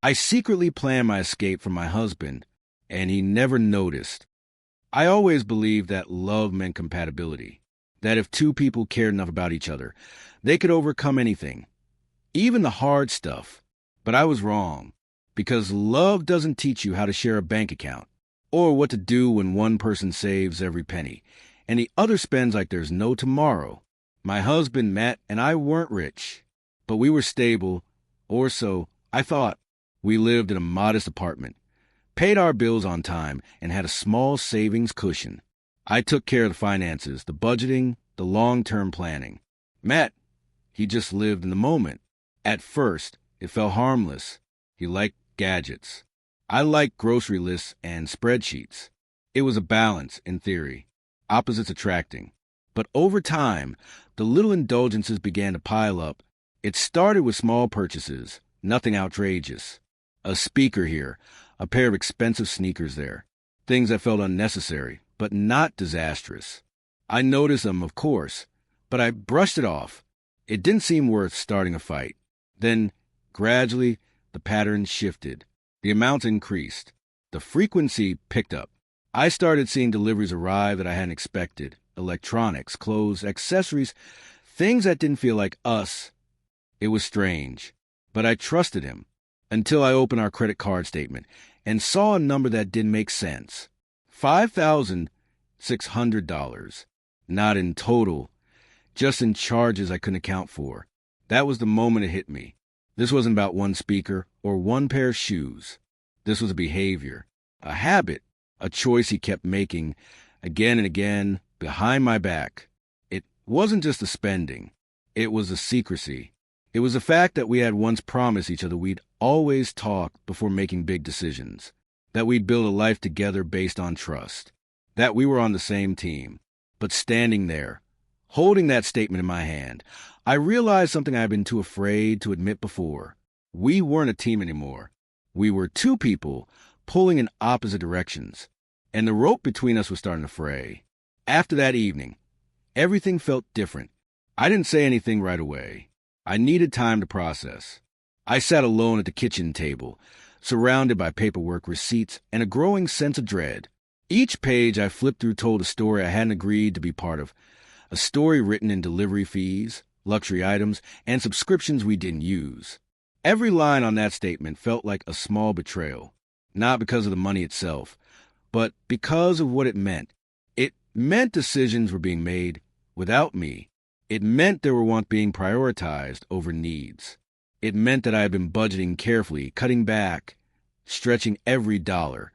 I secretly planned my escape from my husband, and he never noticed. I always believed that love meant compatibility, that if two people cared enough about each other, they could overcome anything, even the hard stuff. But I was wrong, because love doesn't teach you how to share a bank account, or what to do when one person saves every penny, and the other spends like there's no tomorrow. My husband, Matt, and I weren't rich, but we were stable, or so I thought. We lived in a modest apartment, paid our bills on time, and had a small savings cushion. I took care of the finances, the budgeting, the long-term planning. Matt, he just lived in the moment. At first, it felt harmless. He liked gadgets. I liked grocery lists and spreadsheets. It was a balance, in theory, opposites attracting. But over time, the little indulgences began to pile up. It started with small purchases, nothing outrageous. A speaker here, a pair of expensive sneakers there. Things that felt unnecessary, but not disastrous. I noticed them, of course, but I brushed it off. It didn't seem worth starting a fight. Then, gradually, the pattern shifted. The amount increased. The frequency picked up. I started seeing deliveries arrive that I hadn't expected. Electronics, clothes, accessories, things that didn't feel like us. It was strange, but I trusted him. Until I opened our credit card statement and saw a number that didn't make sense. $5,600. Not in total, just in charges I couldn't account for. That was the moment it hit me. This wasn't about one speaker or one pair of shoes. This was a behavior, a habit, a choice he kept making again and again behind my back. It wasn't just the spending. It was the secrecy. It was the fact that we had once promised each other we'd always talk before making big decisions, that we'd build a life together based on trust, that we were on the same team. But standing there, holding that statement in my hand, I realized something I'd been too afraid to admit before. We weren't a team anymore. We were two people pulling in opposite directions, and the rope between us was starting to fray. After that evening, everything felt different. I didn't say anything right away. I needed time to process. I sat alone at the kitchen table, surrounded by paperwork, receipts, and a growing sense of dread. Each page I flipped through told a story I hadn't agreed to be part of, a story written in delivery fees, luxury items, and subscriptions we didn't use. Every line on that statement felt like a small betrayal, not because of the money itself, but because of what it meant. It meant decisions were being made without me. It meant there were wants being prioritized over needs. It meant that I had been budgeting carefully, cutting back, stretching every dollar,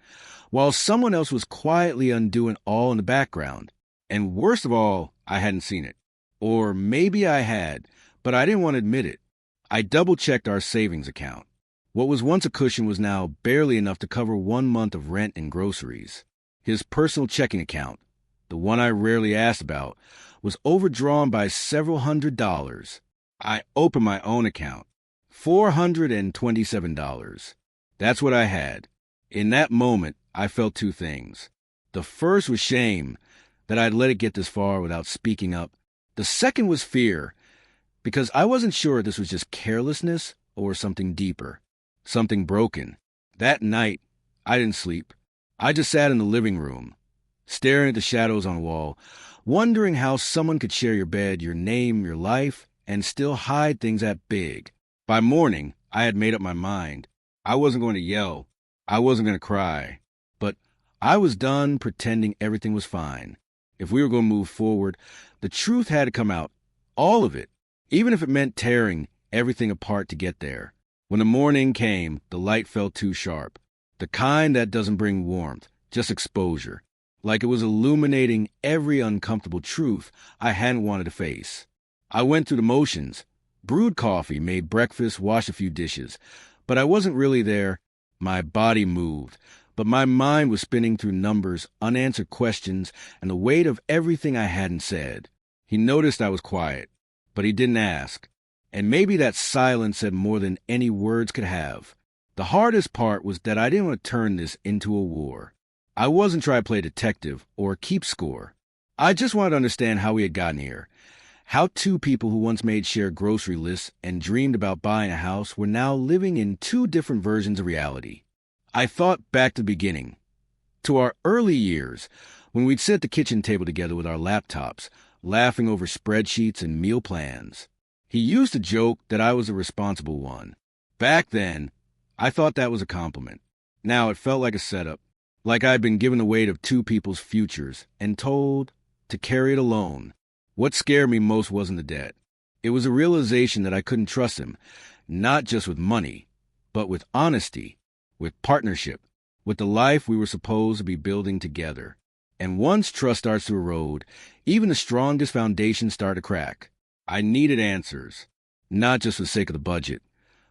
while someone else was quietly undoing all in the background. And worst of all, I hadn't seen it. Or maybe I had, but I didn't want to admit it. I double-checked our savings account. What was once a cushion was now barely enough to cover 1 month of rent and groceries. His personal checking account, the one I rarely asked about, was overdrawn by several $100s. I opened my own account. $427. That's what I had. In that moment, I felt two things. The first was shame, that I'd let it get this far without speaking up. The second was fear, because I wasn't sure if this was just carelessness or something deeper, something broken. That night, I didn't sleep. I just sat in the living room, staring at the shadows on the wall, wondering how someone could share your bed, your name, your life, and still hide things that big. By morning, I had made up my mind. I wasn't going to yell. I wasn't going to cry. But I was done pretending everything was fine. If we were going to move forward, the truth had to come out. All of it. Even if it meant tearing everything apart to get there. When the morning came, the light felt too sharp. The kind that doesn't bring warmth, just exposure. Like it was illuminating every uncomfortable truth I hadn't wanted to face. I went through the motions. Brewed coffee, made breakfast, washed a few dishes. But I wasn't really there. My body moved, but my mind was spinning through numbers, unanswered questions, and the weight of everything I hadn't said. He noticed I was quiet, but he didn't ask. And maybe that silence said more than any words could have. The hardest part was that I didn't want to turn this into a war. I wasn't trying to play detective or keep score. I just wanted to understand how we had gotten here, How two people who once made shared grocery lists and dreamed about buying a house were now living in two different versions of reality. I thought back to the beginning, to our early years, when we'd sit at the kitchen table together with our laptops, laughing over spreadsheets and meal plans. He used to joke that I was the responsible one. Back then, I thought that was a compliment. Now it felt like a setup, like I'd been given the weight of two people's futures and told to carry it alone. What scared me most wasn't the debt. It was a realization that I couldn't trust him, not just with money, but with honesty, with partnership, with the life we were supposed to be building together. And once trust starts to erode, even the strongest foundations start to crack. I needed answers, not just for the sake of the budget,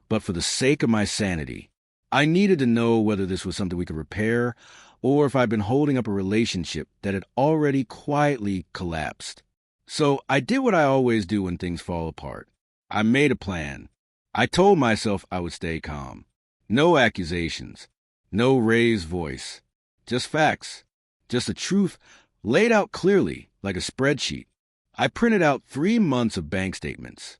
but for the sake of my sanity. I needed to know whether this was something we could repair, or if I'd been holding up a relationship that had already quietly collapsed. So I did what I always do when things fall apart. I made a plan. I told myself I would stay calm. No accusations. No raised voice. Just facts. Just the truth laid out clearly, like a spreadsheet. I printed out 3 months of bank statements.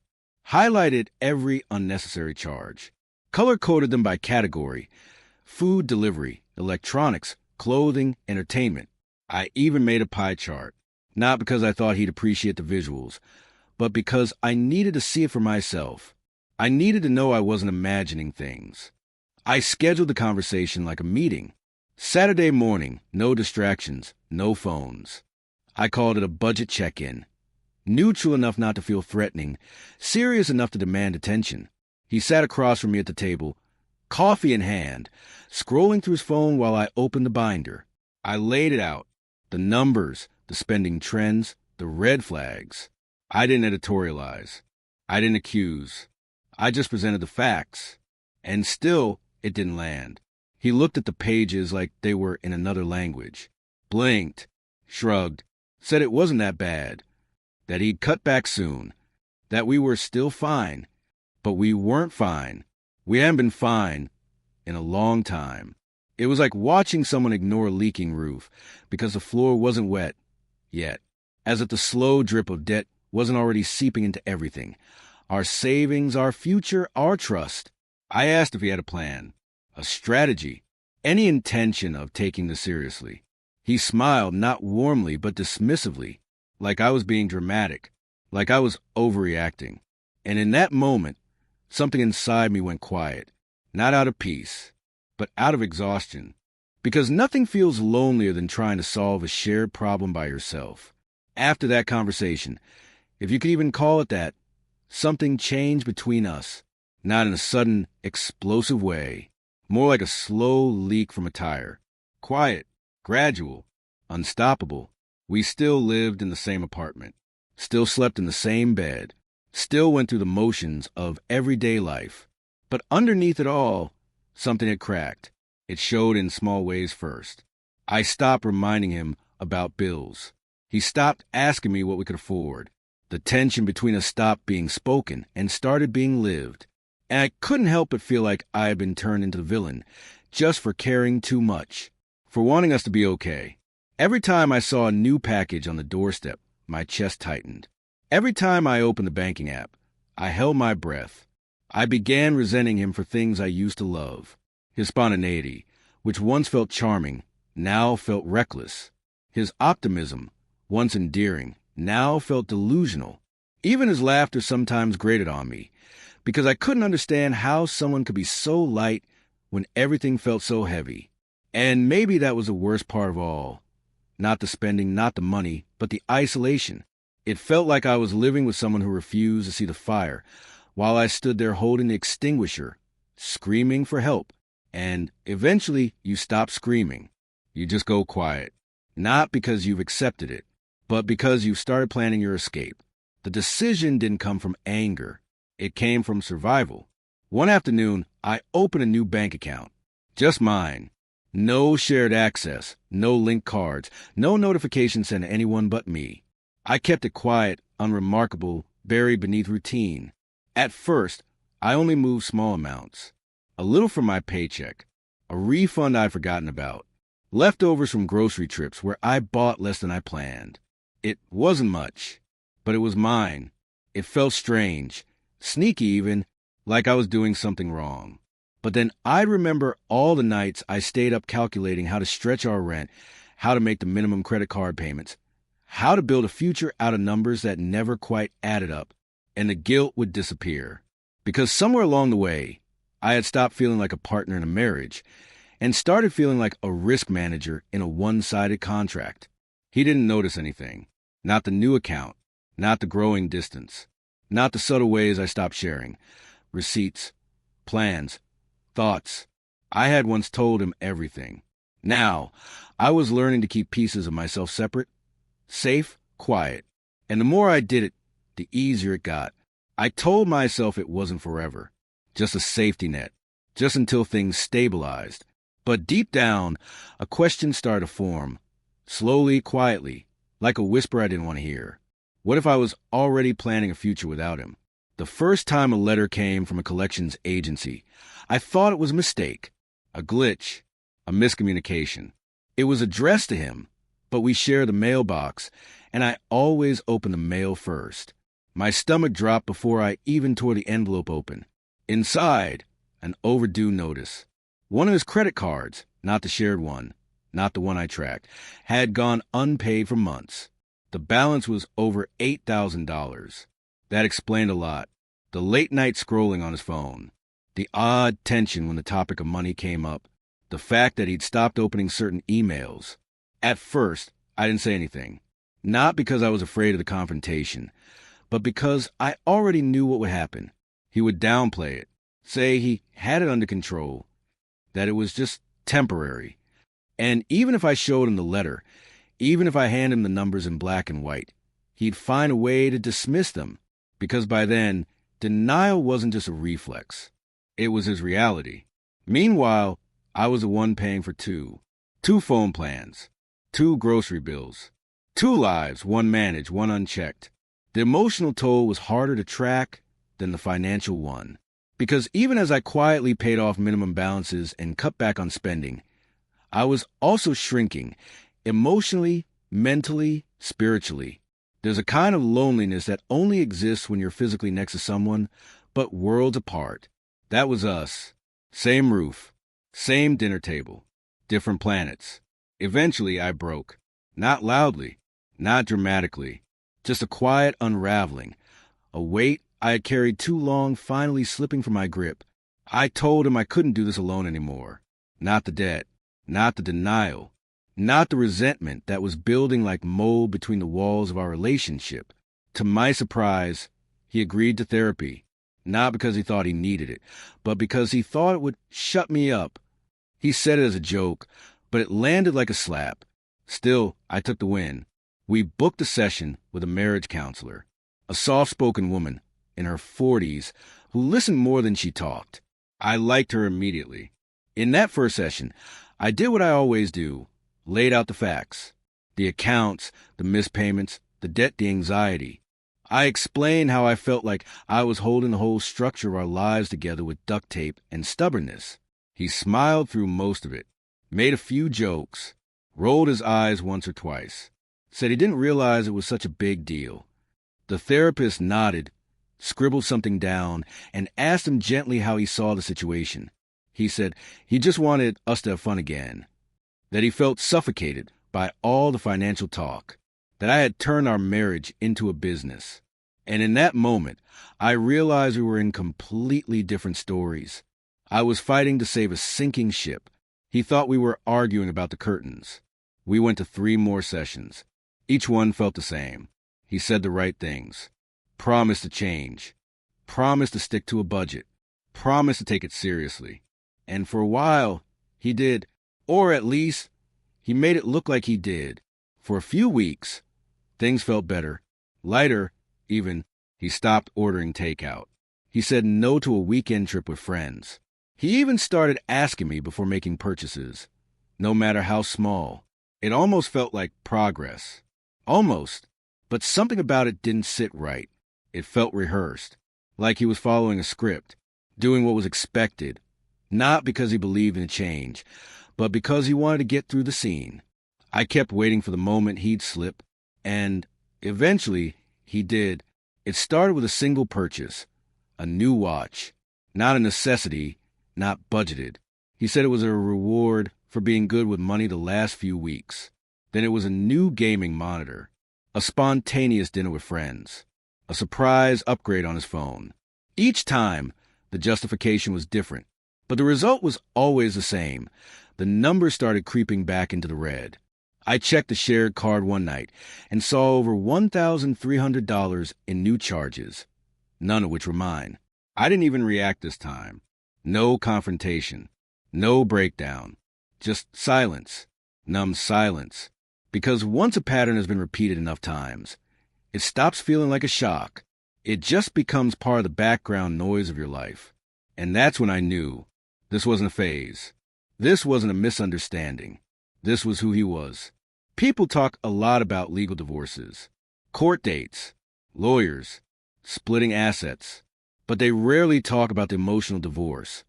Highlighted every unnecessary charge. Color-coded them by category. Food delivery, electronics, clothing, entertainment. I even made a pie chart. Not because I thought he'd appreciate the visuals, but because I needed to see it for myself. I needed to know I wasn't imagining things. I scheduled the conversation like a meeting. Saturday morning, no distractions, no phones. I called it a budget check-in. Neutral enough not to feel threatening, serious enough to demand attention. He sat across from me at the table, coffee in hand, scrolling through his phone while I opened the binder. I laid it out. The numbers, the spending trends, the red flags. I didn't editorialize. I didn't accuse. I just presented the facts. And still, it didn't land. He looked at the pages like they were in another language, blinked, shrugged, said it wasn't that bad, that he'd cut back soon, that we were still fine, but we weren't fine. We hadn't been fine in a long time. It was like watching someone ignore a leaking roof because the floor wasn't wet yet, as if the slow drip of debt wasn't already seeping into everything. Our savings, our future, our trust. I asked if he had a plan, a strategy, any intention of taking this seriously. He smiled, not warmly, but dismissively, like I was being dramatic, like I was overreacting. And in that moment, something inside me went quiet, not out of peace, but out of exhaustion. Because nothing feels lonelier than trying to solve a shared problem by yourself. After that conversation, if you could even call it that, something changed between us, not in a sudden, explosive way, more like a slow leak from a tire. Quiet, gradual, unstoppable. We still lived in the same apartment, still slept in the same bed, still went through the motions of everyday life. But underneath it all, something had cracked. It showed in small ways first. I stopped reminding him about bills. He stopped asking me what we could afford. The tension between us stopped being spoken and started being lived. And I couldn't help but feel like I had been turned into the villain just for caring too much, for wanting us to be okay. Every time I saw a new package on the doorstep, my chest tightened. Every time I opened the banking app, I held my breath. I began resenting him for things I used to love. His spontaneity, which once felt charming, now felt reckless. His optimism, once endearing, now felt delusional. Even his laughter sometimes grated on me, because I couldn't understand how someone could be so light when everything felt so heavy. And maybe that was the worst part of all. Not the spending, not the money, but the isolation. It felt like I was living with someone who refused to see the fire, while I stood there holding the extinguisher, screaming for help. And eventually, you stop screaming. You just go quiet. Not because you've accepted it, but because you've started planning your escape. The decision didn't come from anger. It came from survival. One afternoon, I opened a new bank account. Just mine. No shared access, no linked cards, no notification sent to anyone but me. I kept it quiet, unremarkable, buried beneath routine. At first, I only moved small amounts. A little from my paycheck, a refund I'd forgotten about, leftovers from grocery trips where I bought less than I planned. It wasn't much, but it was mine. It felt strange, sneaky even, like I was doing something wrong. But then I'd remember all the nights I stayed up calculating how to stretch our rent, how to make the minimum credit card payments, how to build a future out of numbers that never quite added up, and the guilt would disappear. Because somewhere along the way, I had stopped feeling like a partner in a marriage and started feeling like a risk manager in a one-sided contract. He didn't notice anything. Not the new account, not the growing distance, not the subtle ways I stopped sharing. Receipts, plans, thoughts. I had once told him everything. Now, I was learning to keep pieces of myself separate, safe, quiet. And the more I did it, the easier it got. I told myself it wasn't forever, just a safety net, just until things stabilized. But deep down, a question started to form, slowly, quietly, like a whisper I didn't want to hear. What if I was already planning a future without him? The first time a letter came from a collections agency, I thought it was a mistake, a glitch, a miscommunication. It was addressed to him, but we share the mailbox, and I always open the mail first. My stomach dropped before I even tore the envelope open. Inside, an overdue notice. One of his credit cards, not the shared one, not the one I tracked, had gone unpaid for months. The balance was over $8,000. That explained a lot. The late-night scrolling on his phone, the odd tension when the topic of money came up, the fact that he'd stopped opening certain emails. At first, I didn't say anything. Not because I was afraid of the confrontation, but because I already knew what would happen. He would downplay it, say he had it under control, that it was just temporary. And even if I showed him the letter, even if I handed him the numbers in black and white, he'd find a way to dismiss them, because by then, denial wasn't just a reflex. It was his reality. Meanwhile, I was the one paying for two phone plans, 2 grocery bills, 2 lives, one managed, one unchecked. The emotional toll was harder to track than the financial one. Because even as I quietly paid off minimum balances and cut back on spending, I was also shrinking, emotionally, mentally, spiritually. There's a kind of loneliness that only exists when you're physically next to someone, but worlds apart. That was us. Same roof, same dinner table, different planets. Eventually, I broke. Not loudly, not dramatically, just a quiet unraveling, a weight I had carried too long finally slipping from my grip. I told him I couldn't do this alone anymore. Not the debt, not the denial, not the resentment that was building like mold between the walls of our relationship. To my surprise, he agreed to therapy, not because he thought he needed it, but because he thought it would shut me up. He said it as a joke, but it landed like a slap. Still, I took the win. We booked a session with a marriage counselor, a soft-spoken woman in her 40s who listened more than she talked. I liked her immediately. In that first session, I did what I always do, laid out the facts, the accounts, the missed payments, the debt, the anxiety. I explained how I felt like I was holding the whole structure of our lives together with duct tape and stubbornness. He smiled through most of it, made a few jokes, rolled his eyes once or twice, said he didn't realize it was such a big deal. The therapist nodded, scribbled something down, and asked him gently how he saw the situation. He said he just wanted us to have fun again, that he felt suffocated by all the financial talk, that I had turned our marriage into a business. And in that moment, I realized we were in completely different stories. I was fighting to save a sinking ship. He thought we were arguing about the curtains. We went to 3 more sessions. Each one felt the same. He said the right things. Promised to change. Promised to stick to a budget. Promised to take it seriously. And for a while, he did. Or at least, he made it look like he did. For a few weeks, things felt better. Lighter, even. He stopped ordering takeout. He said no to a weekend trip with friends. He even started asking me before making purchases, no matter how small. It almost felt like progress. Almost. But something about it didn't sit right. It felt rehearsed, like he was following a script, doing what was expected, not because he believed in change, but because he wanted to get through the scene. I kept waiting for the moment he'd slip, and eventually He did. It started with a single purchase, a new watch. Not a necessity, not budgeted. He said it was a reward for being good with money the last few weeks. Then it was a new gaming monitor, a spontaneous dinner with friends, a surprise upgrade on his phone. Each time, the justification was different, but the result was always the same. The numbers started creeping back into the red. I checked the shared card one night and saw over $1,300 in new charges, none of which were mine. I didn't even react this time. No confrontation, no breakdown, just silence, numb silence. Because once a pattern has been repeated enough times, it stops feeling like a shock. It just becomes part of the background noise of your life. And that's when I knew this wasn't a phase. This wasn't a misunderstanding. This was who he was. People talk a lot about legal divorces, court dates, lawyers, splitting assets, but they rarely talk about the emotional divorce.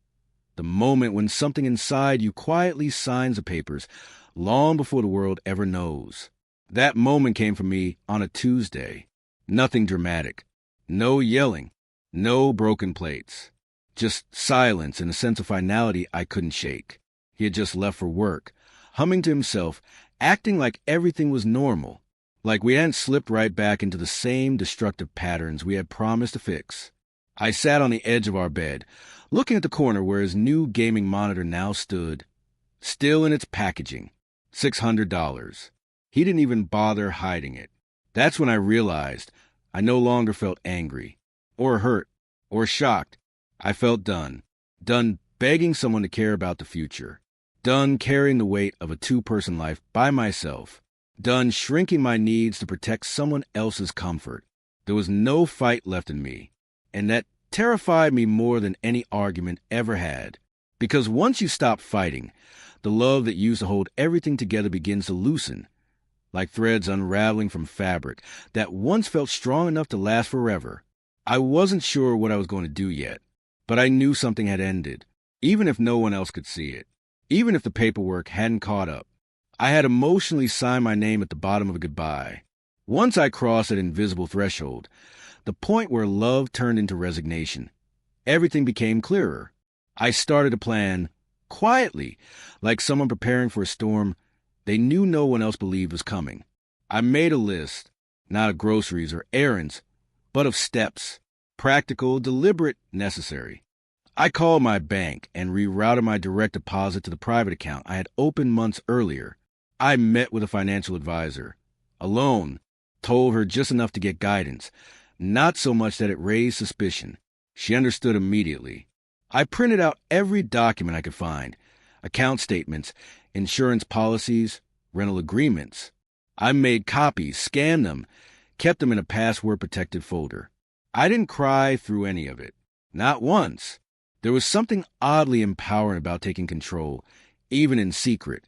The moment when something inside you quietly signs the papers long before the world ever knows. That moment came for me on a Tuesday. Nothing dramatic. No yelling. No broken plates. Just silence and a sense of finality I couldn't shake. He had just left for work, humming to himself, acting like everything was normal, like we hadn't slipped right back into the same destructive patterns we had promised to fix. I sat on the edge of our bed, looking at the corner where his new gaming monitor now stood, still in its packaging, $600. He didn't even bother hiding it. That's when I realized I no longer felt angry, or hurt, or shocked. I felt done. Done begging someone to care about the future. Done carrying the weight of a two-person life by myself. Done shrinking my needs to protect someone else's comfort. There was no fight left in me, and that terrified me more than any argument ever had. Because once you stop fighting, the love that used to hold everything together begins to loosen, like threads unraveling from fabric that once felt strong enough to last forever. I wasn't sure what I was going to do yet, but I knew something had ended, even if no one else could see it, even if the paperwork hadn't caught up. I had emotionally signed my name at the bottom of a goodbye. Once I crossed that invisible threshold, the point where love turned into resignation, everything became clearer. I started a plan, quietly, like someone preparing for a storm they knew no one else believed was coming. I made a list, not of groceries or errands, but of steps, practical, deliberate, necessary. I called my bank and rerouted my direct deposit to the private account I had opened months earlier. I met with a financial advisor, alone, told her just enough to get guidance, not so much that it raised suspicion. She understood immediately. I printed out every document I could find, account statements, insurance policies, rental agreements. I made copies, scanned them, kept them in a password-protected folder. I didn't cry through any of it. Not once. There was something oddly empowering about taking control, even in secret.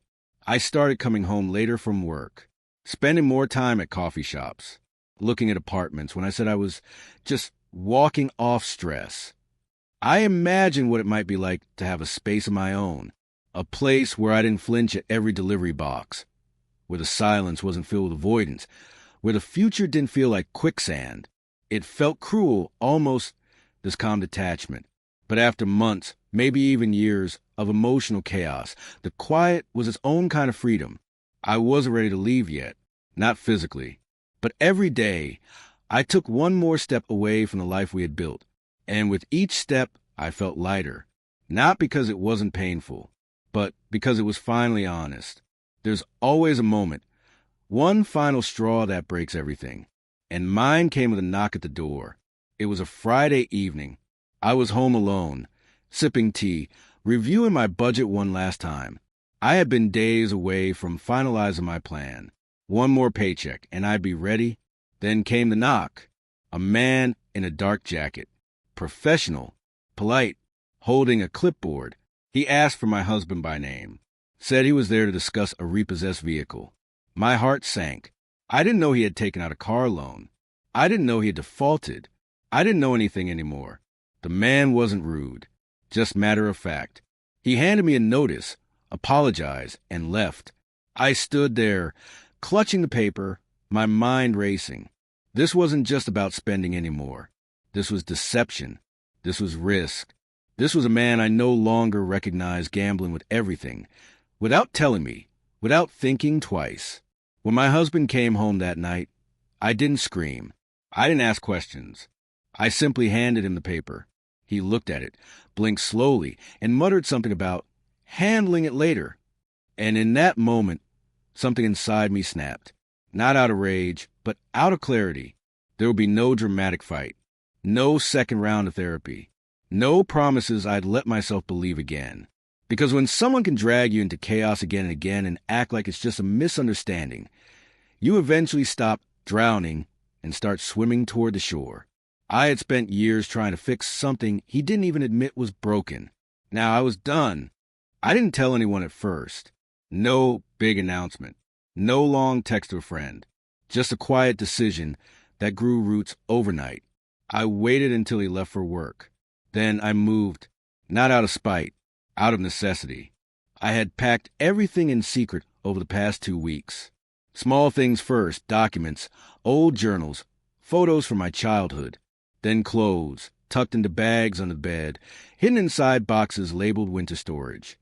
I started coming home later from work, spending more time at coffee shops, looking at apartments when I said I was just walking off stress. I imagined what it might be like to have a space of my own, a place where I didn't flinch at every delivery box, where the silence wasn't filled with avoidance, where the future didn't feel like quicksand. It felt cruel, almost this calm detachment. But after months, maybe even years, of emotional chaos, the quiet was its own kind of freedom. I wasn't ready to leave yet, not physically. But every day, I took one more step away from the life we had built. And with each step, I felt lighter. Not because it wasn't painful, but because it was finally honest. There's always a moment, one final straw that breaks everything. And mine came with a knock at the door. It was a Friday evening. I was home alone, sipping tea, reviewing my budget one last time. I had been days away from finalizing my plan. One more paycheck, and I'd be ready. Then came the knock. A man in a dark jacket. Professional, polite, holding a clipboard. He asked for my husband by name. Said he was there to discuss a repossessed vehicle. My heart sank. I didn't know he had taken out a car loan. I didn't know he had defaulted. I didn't know anything anymore. The man wasn't rude, just matter of fact. He handed me a notice, apologized, and left. I stood there, clutching the paper, my mind racing. This wasn't just about spending anymore. This was deception. This was risk. This was a man I no longer recognized gambling with everything, without telling me, without thinking twice. When my husband came home that night, I didn't scream. I didn't ask questions. I simply handed him the paper. He looked at it, blinked slowly, and muttered something about handling it later. And in that moment, something inside me snapped. Not out of rage, but out of clarity. There would be no dramatic fight, no second round of therapy, no promises I'd let myself believe again. Because when someone can drag you into chaos again and again and act like it's just a misunderstanding, you eventually stop drowning and start swimming toward the shore. I had spent years trying to fix something he didn't even admit was broken. Now I was done. I didn't tell anyone at first. No big announcement. No long text to a friend. Just a quiet decision that grew roots overnight. I waited until he left for work. Then I moved, not out of spite, out of necessity. I had packed everything in secret over the past 2 weeks. Small things first, documents, old journals, photos from my childhood. Then clothes, tucked into bags under the bed, hidden inside boxes labeled winter storage.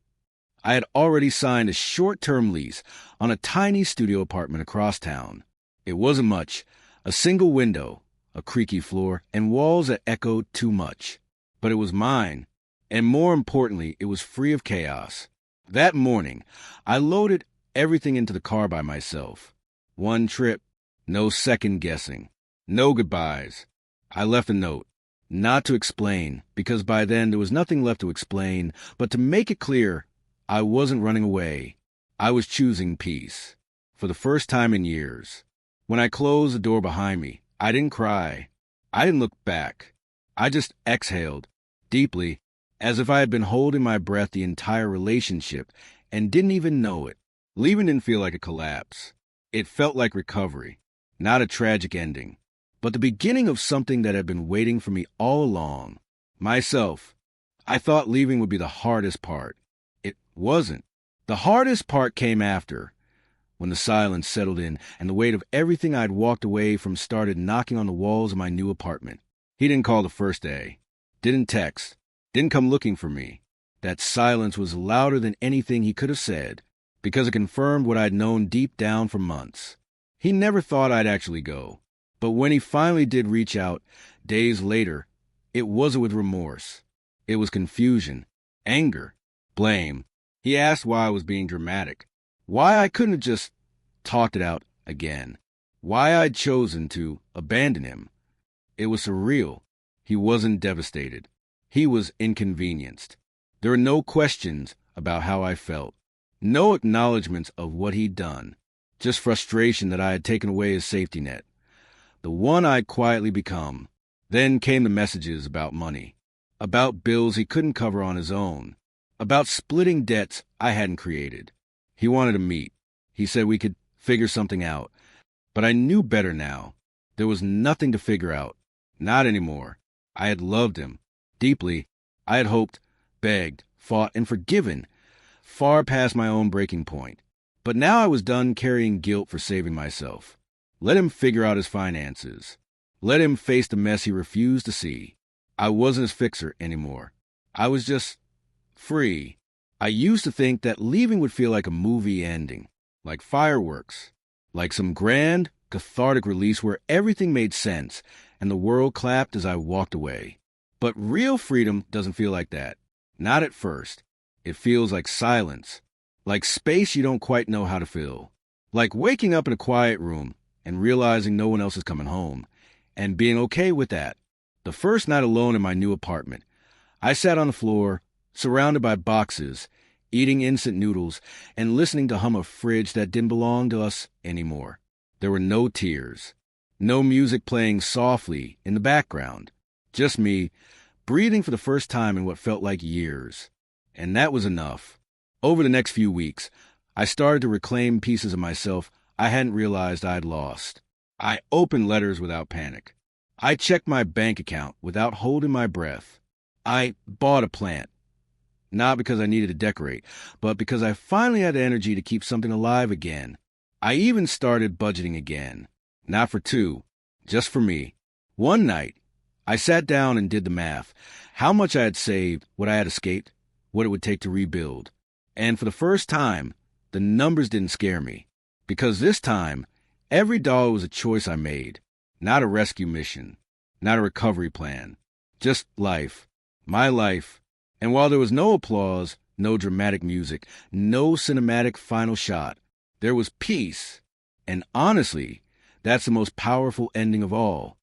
I had already signed a short-term lease on a tiny studio apartment across town. It wasn't much, a single window, a creaky floor, and walls that echoed too much. But it was mine, and more importantly, it was free of chaos. That morning, I loaded everything into the car by myself. One trip, no second guessing, no goodbyes. I left a note, not to explain, because by then there was nothing left to explain, but to make it clear, I wasn't running away. I was choosing peace, for the first time in years. When I closed the door behind me, I didn't cry. I didn't look back. I just exhaled, deeply, as if I had been holding my breath the entire relationship and didn't even know it. Leaving didn't feel like a collapse. It felt like recovery, not a tragic ending, but the beginning of something that had been waiting for me all along. Myself. I thought leaving would be the hardest part. It wasn't. The hardest part came after, when the silence settled in and the weight of everything I'd walked away from started knocking on the walls of my new apartment. He didn't call the first day, didn't text, didn't come looking for me. That silence was louder than anything he could have said, because it confirmed what I'd known deep down for months. He never thought I'd actually go. But when he finally did reach out, days later, it wasn't with remorse. It was confusion, anger, blame. He asked why I was being dramatic, why I couldn't have just talked it out again, why I'd chosen to abandon him. It was surreal. He wasn't devastated. He was inconvenienced. There were no questions about how I felt, no acknowledgments of what he'd done, just frustration that I had taken away his safety net, the one I'd quietly become. Then came the messages about money, about bills he couldn't cover on his own, about splitting debts I hadn't created. He wanted to meet. He said we could figure something out. But I knew better now. There was nothing to figure out. Not anymore. I had loved him. Deeply. I had hoped, begged, fought, and forgiven, far past my own breaking point. But now I was done carrying guilt for saving myself. Let him figure out his finances. Let him face the mess he refused to see. I wasn't his fixer anymore. I was just free. I used to think that leaving would feel like a movie ending, like fireworks, like some grand, cathartic release where everything made sense and the world clapped as I walked away. But real freedom doesn't feel like that. Not at first. It feels like silence, like space you don't quite know how to fill, like waking up in a quiet room and realizing no one else is coming home, and being okay with that. The first night alone in my new apartment, I sat on the floor, surrounded by boxes, eating instant noodles, and listening to hum a fridge that didn't belong to us anymore. There were no tears, no music playing softly in the background, just me, breathing for the first time in what felt like years. And that was enough. Over the next few weeks, I started to reclaim pieces of myself I hadn't realized I'd lost. I opened letters without panic. I checked my bank account without holding my breath. I bought a plant. Not because I needed to decorate, but because I finally had the energy to keep something alive again. I even started budgeting again. Not for two, just for me. One night, I sat down and did the math. How much I had saved, what I had escaped, what it would take to rebuild. And for the first time, the numbers didn't scare me. Because this time, every dollar was a choice I made. Not a rescue mission. Not a recovery plan. Just life. My life. And while there was no applause, no dramatic music, no cinematic final shot, there was peace. And honestly, that's the most powerful ending of all.